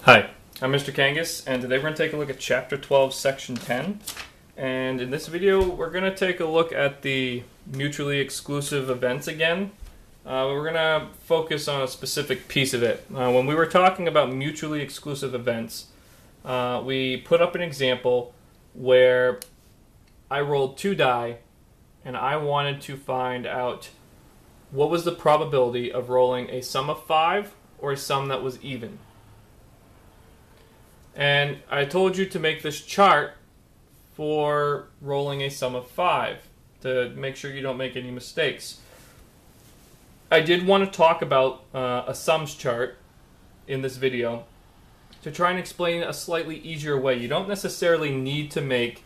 Hi, I'm Mr. Kangas, and today we're going to take a look at Chapter 12, Section 10. And in this video, we're going to take a look at the mutually exclusive events again. We're going to focus on a specific piece of it. When we were talking about mutually exclusive events, we put up an example where I rolled 2 die, and I wanted to find out what was the probability of rolling a sum of 5 or a sum that was even. And I told you to make this chart for rolling a sum of 5 to make sure you don't make any mistakes. I did want to talk about a sums chart in this video to try and explain a slightly easier way. You don't necessarily need to make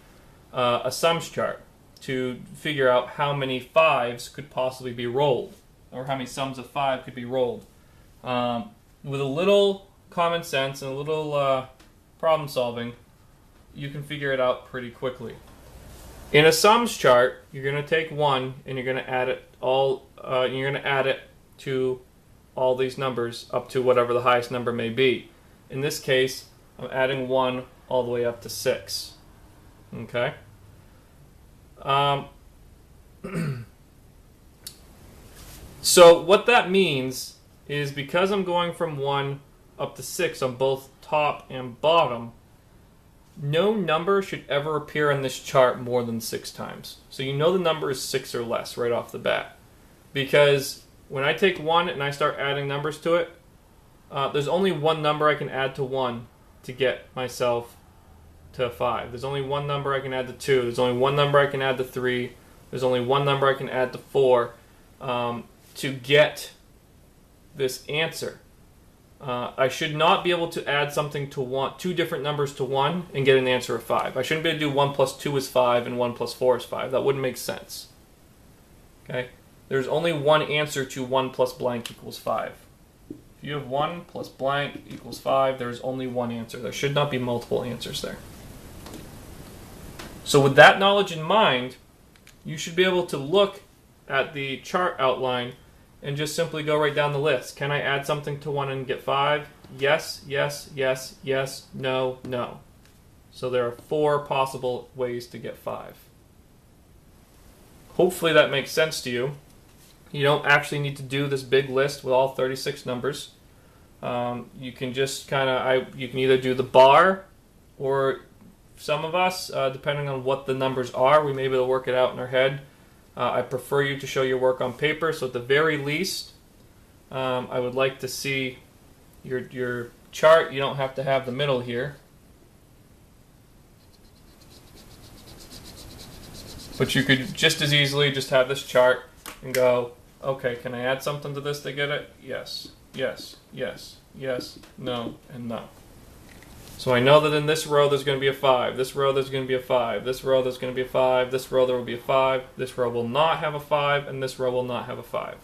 a sums chart to figure out how many 5s could possibly be rolled, or how many sums of 5 could be rolled. With a little common sense and a little problem solving, you can figure it out pretty quickly. In a sums chart, you're going to take 1 and you're going to add it all. You're going to add it to all these numbers up to whatever the highest number may be. In this case, I'm adding 1 all the way up to 6. Okay. So what that means is, because I'm going from 1 up to 6 on both top and bottom, no number should ever appear on this chart more than 6 times. So you know the number is 6 or less right off the bat. Because when I take 1 and I start adding numbers to it, there's only one number I can add to 1 to get myself to 5. There's only one number I can add to 2. There's only one number I can add to 3. There's only one number I can add to 4 to get this answer. I should not be able to add something to 2 different numbers to 1 and get an answer of 5. I shouldn't be able to do 1 plus 2 is 5 and 1 plus 4 is 5. That wouldn't make sense. Okay? There's only one answer to 1 plus blank equals 5. If you have 1 plus blank equals 5, there is only one answer. There should not be multiple answers there. So with that knowledge in mind, you should be able to look at the chart outline and just simply go right down the list. Can I add something to 1 and get 5? Yes, yes, yes, yes, no, no. So there are 4 possible ways to get 5. Hopefully that makes sense to you. You don't actually need to do this big list with all 36 numbers. You can just you can either do the bar, or some of us, depending on what the numbers are, we may be able to work it out in our head. I prefer you to show your work on paper, so at the very least, I would like to see your chart. You don't have to have the middle here, but you could just as easily just have this chart and go, okay, can I add something to this to get it? Yes, yes, yes, yes, no, and no. So I know that in this row there's going to be a 5, this row there's going to be a 5, this row there's going to be a 5, this row there will be a 5, this row will not have a 5, and this row will not have a 5.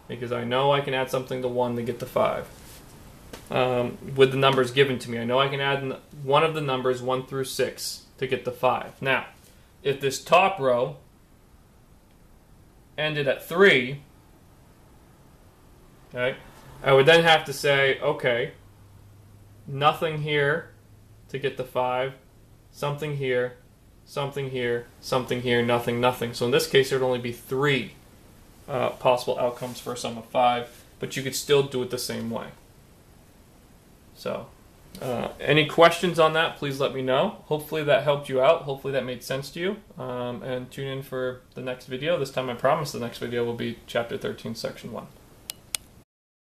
Because I know I can add something to 1 to get the 5. With the numbers given to me, I know I can add one of the numbers 1 through 6 to get the 5. Now, if this top row ended at 3, okay, I would then have to say, okay, nothing here to get the 5, something here, something here, something here, nothing, nothing. So in this case, there would only be 3 possible outcomes for a sum of 5, but you could still do it the same way. So, any questions on that, please let me know. Hopefully that helped you out. Hopefully that made sense to you. And tune in for the next video. This time I promise the next video will be Chapter 13, Section 1.